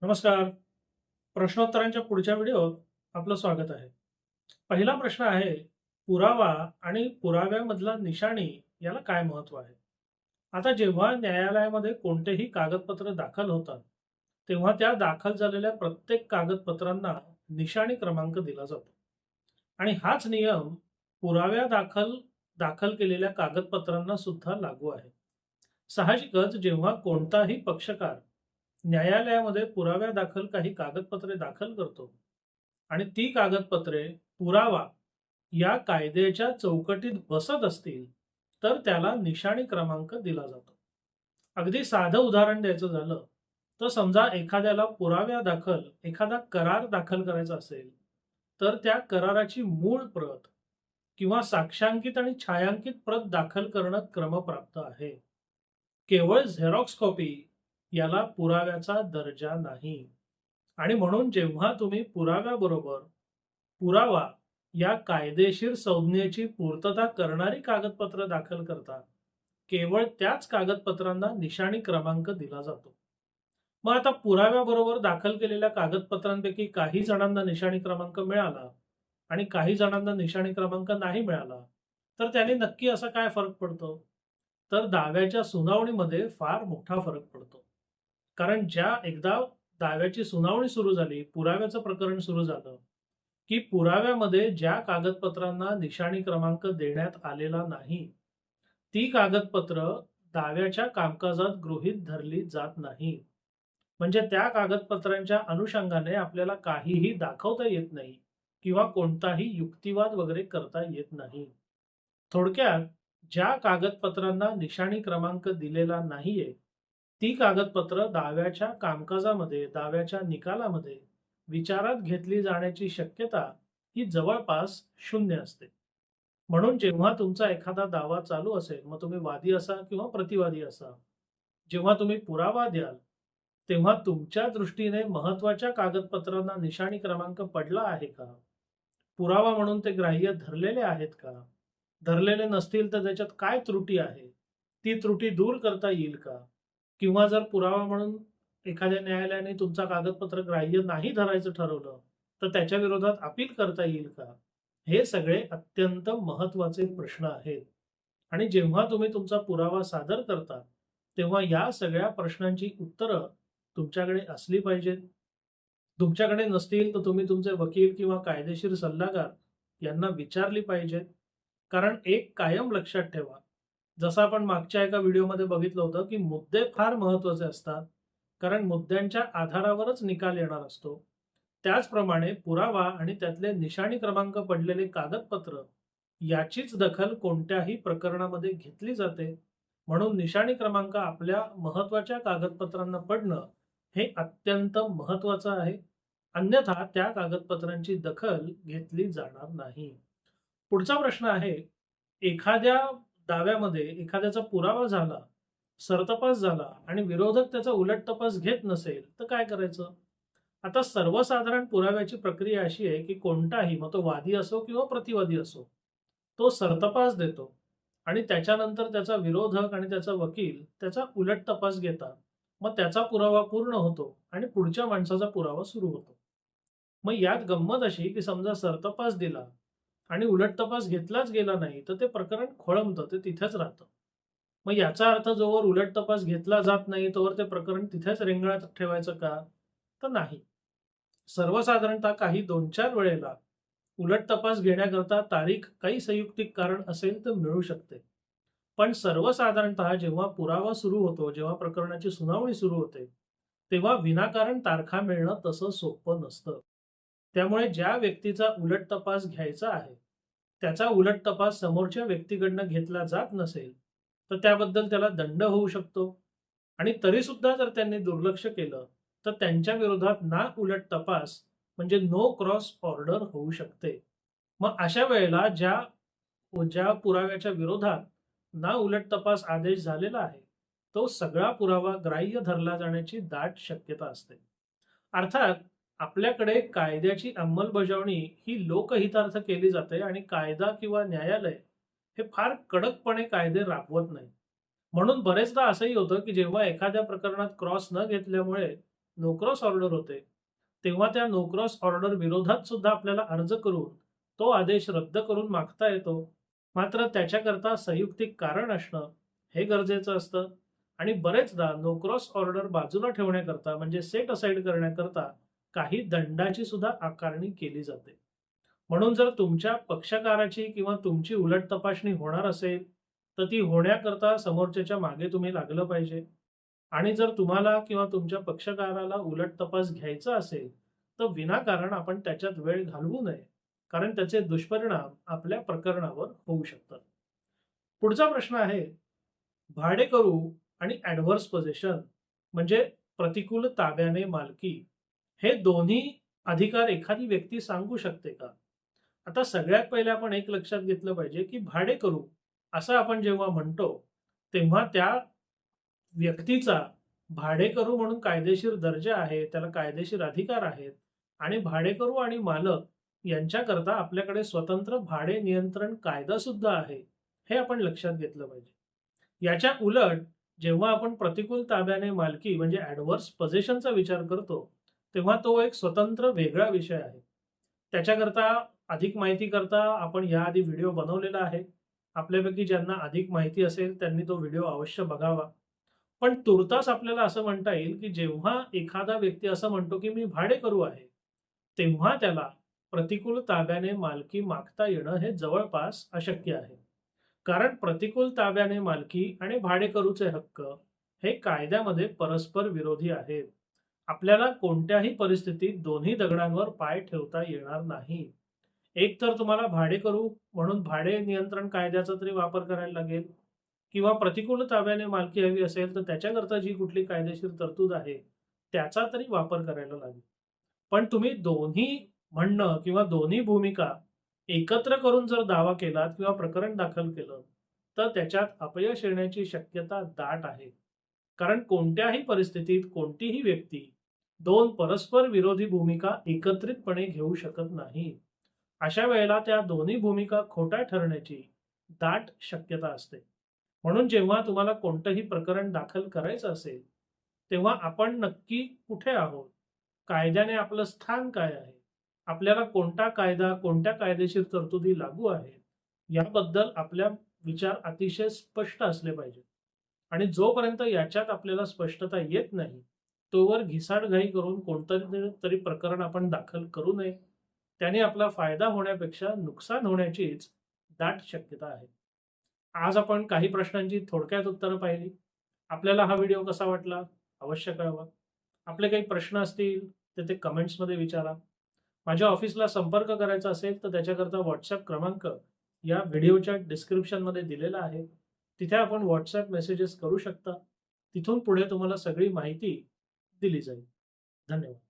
नमस्कार. प्रश्नोत्तरांच्या पुढच्या व्हिडिओत आपलं स्वागत आहे. पहिला प्रश्न आहे, पुरावा आणि पुराव्यामधला निशाणी याला काय महत्व आहे? आता जेव्हा न्यायालयामध्ये कोणतेही कागदपत्र दाखल होतात, तेव्हा त्या दाखल झालेल्या प्रत्येक कागदपत्रांना निशाणी क्रमांक दिला जातो. आणि हाच नियम पुराव्या दाखल दाखल केलेल्या कागदपत्रांना सुद्धा लागू आहे. साहजिकच जेव्हा कोणताही पक्षकार न्यायालयामध्ये पुराव्या दाखल काही कागदपत्रे दाखल करतो आणि ती कागदपत्रे पुरावा या कायद्याच्या चौकटीत बसत असतील, तर त्याला निशाणी क्रमांक दिला जातो. अगदी साधं उदाहरण द्यायचं झालं तर समजा एखाद्याला पुराव्या दाखल एखादा करार दाखल करायचा असेल, तर त्या कराराची मूळ प्रत किंवा साक्षांकित आणि छायांकित प्रत दाखल करणं क्रमप्राप्त आहे. केवळ झेरॉक्स कॉपी याला पुराव्याचा दर्जा नाही. आणि म्हणून जेव्हा तुम्ही पुराव्याबरोबर पुरावा या कायदेशीर संज्ञेची पूर्तता करणारी कागदपत्र दाखल करता, केवळ त्याच कागदपत्रांना निशाणी क्रमांक दिला जातो. मग आता पुराव्याबरोबर दाखल केलेल्या कागदपत्रांपैकी काही जणांना निशाणी क्रमांक मिळाला आणि काही जणांना निशाणी क्रमांक नाही मिळाला, तर त्याने नक्की असा काय फरक पडतो? तर दाव्याच्या सुनावणीमध्ये फार मोठा फरक पडतो. कारण एकदा दाव्याची सुनावणी सुरू झाली, पुराव्याचं प्रकरण सुरू झालं, की पुराव्यामध्ये ज्या कागदपत्रांना निशाणी क्रमांक देण्यात आलेला नाही, ती कागदपत्र दाव्याच्या कामकाजात गृहीत धरली जात नाही. म्हणजे त्या कागदपत्रांच्या अनुषंगाने आपल्याला काहीही दाखवता येत नाही किंवा कोणताही युक्तिवाद वगैरे करता येत नाही. थोडक्यात, ज्या कागदपत्रांना निशाणी क्रमांक दिलेला नाहीये, ती कागदपत्र दाव्याच्या कामकाजामध्ये, दाव्याच्या निकालामध्ये विचारात घेतली जाण्याची शक्यता ही जवळपास शून्य असते. म्हणून जेव्हा तुमचा एखादा दावा चालू असेल, मग तुम्ही वादी असा किंवा प्रतिवादी असा, जेव्हा तुम्ही पुरावा द्याल, तेव्हा तुमच्या दृष्टीने महत्वाच्या कागदपत्रांना निशाणी क्रमांक पडला आहे का? पुरावा म्हणून ते ग्राह्य धरलेले आहेत का? धरलेले नसतील तर त्याच्यात काय त्रुटी आहे? ती त्रुटी दूर करता येईल का? किंवा जर पुरावा म्हणून एखाद्या न्यायालयाने तुमचा कागदपत्र ग्राह्य नाही धरायचं ठरवलं, तर त्याच्या विरोधात अपील करता येईल का? हे सगळे अत्यंत महत्वाचे प्रश्न आहेत. आणि जेव्हा तुम्ही तुमचा पुरावा सादर करता, तेव्हा या सगळ्या प्रश्नांची उत्तरं तुमच्याकडे असली पाहिजेत. तुमच्याकडे नसतील तर तुम्ही तुमचे वकील किंवा कायदेशीर सल्लागार यांना विचारली पाहिजेत. कारण एक कायम लक्षात ठेवा, जसं आपण मागच्या एका व्हिडिओमध्ये बघितलं होतं, की मुद्दे फार महत्वाचे असतात. कारण मुद्द्यांच्या आधारावरच निकाल येणार असतो. त्याचप्रमाणे पुरावा आणि त्यातले निशाणी क्रमांक पडलेले कागदपत्र याचीच दखल कोणत्याही प्रकरणामध्ये घेतली जाते. म्हणून निशाणी क्रमांक आपल्या महत्वाच्या कागदपत्रांना पडणं हे अत्यंत महत्वाचं आहे. अन्यथा त्या कागदपत्रांची दखल घेतली जाणार नाही. पुढचा प्रश्न आहे, एखाद्या दाव्यामध्ये एखाद्याचा पुरावा झाला, सरतपास झाला आणि विरोधक त्याचा उलट तपास घेत नसेल, तर काय करायचं? आता सर्वसाधारण पुराव्याची प्रक्रिया अशी आहे, की कोणताही, मग तो वादी असो किंवा प्रतिवादी असो, तो सरतपास देतो आणि त्याच्यानंतर त्याचा विरोधक आणि त्याचा वकील त्याचा उलट तपास घेतात. मग त्याचा पुरावा पूर्ण होतो आणि पुढच्या माणसाचा पुरावा सुरू होतो. मग यात गंमत अशी, की समजा सरतपास दिला आणि उलट तपास घेतलाच गेला नाही, तर ते प्रकरण खोळंबतं, ते तिथेच राहतं. मग याचा अर्थ जोवर उलट तपास घेतला जात नाही, तोवर ते प्रकरण तिथेच रेंगाळत ठेवायचं का? तर नाही. सर्वसाधारणतः काही 2-4 वेळेला उलट तपास घेण्याकरता तारीख काही संयुक्तिक कारण असेल तर मिळू शकते. पण सर्वसाधारणतः जेव्हा पुरावा सुरू होतो, जेव्हा प्रकरणाची सुनावणी सुरू होते, तेव्हा विनाकारण तारखा मिळणं तसं सोपं नसतं. त्यामुळे ज्या व्यक्तीचा उलट तपास घ्यायचा आहे, त्याचा उलट तपास समोरच्या व्यक्तीकडनं घेतला जात नसेल, तर त्याबद्दल त्याला दंड होऊ शकतो. आणि तरीसुद्धा जर त्यांनी दुर्लक्ष केलं, तर त्यांच्या विरोधात ना उलट तपास म्हणजे नो क्रॉस ऑर्डर होऊ शकते. मग अशा वेळेला ज्या ज्या पुराव्याच्या विरोधात ना उलट तपास आदेश झालेला आहे, तो सगळा पुरावा ग्राह्य धरला जाण्याची दाट शक्यता असते. अर्थात आपल्याकडे कायद्याची अंमलबजावणी ही लोकहितार्थ केली जाते आणि कायदा किंवा न्यायालय हे फार कडकपणे कायदे राबवत नाही. म्हणून बरेचदा असंही होतं, की जेव्हा एखाद्या प्रकरणात क्रॉस न घेतल्यामुळे नो क्रॉस ऑर्डर होते, तेव्हा त्या नो क्रॉस ऑर्डर विरोधात सुद्धा आपल्याला अर्ज करून तो आदेश रद्द करून मागता येतो. मात्र त्याच्याकरता संयुक्तिक कारण असणं हे गरजेचं असतं आणि बरेचदा नो क्रॉस ऑर्डर बाजूला ठेवण्याकरता म्हणजे सेट असाइड करण्याकरता काही दंडाची सुद्धा आकारणी केली जाते. म्हणून जर तुमच्या पक्षकाराची किंवा तुमची उलट तपासणी होणार असेल, तर ती होण्याकरता समोरच्याच्या मागे तुम्ही लागलं पाहिजे. आणि जर तुम्हाला किंवा तुमच्या पक्षकाराला उलट तपास घ्यायचा असेल, तर विनाकारण आपण त्याच्यात वेळ घालवू नये. कारण त्याचे दुष्परिणाम आपल्या प्रकरणावर होऊ शकतात. पुढचा प्रश्न आहे, भाडेकरू आणि ॲडव्हर्स पोझेशन म्हणजे प्रतिकूल ताब्याने मालकी, हे दोन्ही अधिकार एखादी व्यक्ती सांगू शकते का? आता सगळ्यात पहिले आपण एक लक्षात घेतलं पाहिजे, की भाडेकरू असं आपण जेव्हा म्हणतो, तेव्हा त्या व्यक्तीचा भाडेकरू म्हणून कायदेशीर दर्जा आहे, त्याला कायदेशीर अधिकार आहेत आणि भाडेकरू आणि मालक यांच्याकरता आपल्याकडे स्वतंत्र भाडे नियंत्रण कायदा सुद्धा आहे, हे आपण लक्षात घेतलं पाहिजे. याच्या उलट जेव्हा आपण प्रतिकूल ताब्याने मालकी म्हणजे ॲडव्हर्स पोझेशनचा विचार करतो, तेव्हा तो एक स्वतंत्र वेगळा विषय आहे. त्याच्याकरता अधिक माहिती करता आपण याआधी व्हिडिओ बनवलेला आहे. आपल्यापैकी ज्यांना अधिक माहिती असेल त्यांनी तो व्हिडिओ अवश्य बघावा. पण तुर्तास आपल्याला असं म्हणता येईल, की जेव्हा एखादा व्यक्ती असं म्हणतो, की मी भाडेकरू आहे, तेव्हा त्याला प्रतिकूल ताब्याने मालकी मागता येणं हे जवळपास अशक्य आहे. कारण प्रतिकूल ताब्याने मालकी आणि भाडेकरूचे हक्क हे कायद्यामध्ये परस्पर विरोधी आहेत. आपल्याला कोणत्याही परिस्थितीत दोन्ही दगडांवर पाय ठेवता येणार नाही. एक तर तुम्हाला भाडेकरू म्हणून भाडे नियंत्रण कायद्याचा तरी वापर करायला लागेल किंवा प्रतिकूल ताब्याने मालकी हवी असेल तर त्याच्याकरता जी कुठली कायदेशीर तरतूद आहे त्याचा तरी वापर करायला लागेल. पण तुम्ही दोन्ही म्हणणं किंवा दोन्ही भूमिका एकत्र करून जर दावा केलात किंवा प्रकरण दाखल केलं, तर त्याच्यात अपयश येण्याची शक्यता दाट आहे. कारण कोणत्याही परिस्थितीत कोणतीही व्यक्ती दोन परस्पर विरोधी भूमिका एकत्रितपणे घेऊ शकत नाही. अशा वेळेला त्या दोन्ही भूमिका खोट्या ठरण्याची दाट शक्यता असते. म्हणून जेव्हा तुम्हाला कोणतंही प्रकरण दाखल करायचं असेल, तेव्हा आपण नक्की कुठे आहोत? कायद्याने आपलं स्थान काय आहे? आपल्याला कोणता कायदा, कोणत्या कायदेशीर तरतुदी लागू आहेत, याबद्दल आपल्या विचार अतिशय स्पष्ट असले पाहिजेत. आणि जोपर्यंत याच्यात आपल्याला स्पष्टता येत नाही, तोवर घिसाडघाई करून कोणतंही तरी प्रकरण आपण दाखल करू नये. त्याने आपला फायदा होण्यापेक्षा नुकसान होण्याचीच दाट शक्यता आहे. आज आपण काही प्रश्नांची थोडक्यात उत्तरं पाहिली. आपल्याला हा व्हिडिओ कसा वाटला अवश्य कळवा. आपले काही प्रश्न असतील तर ते कमेंट्समध्ये विचारा. माझ्या ऑफिसला संपर्क करायचा असेल तर त्याच्याकरता WhatsApp क्रमांक या व्हिडिओच्या डिस्क्रिप्शनमध्ये दिलेला आहे. तिथे आपण WhatsApp मेसेजेस करू शकता. तिथून पुढे तुम्हाला सगळी माहिती दिली जाईल. धन्यवाद.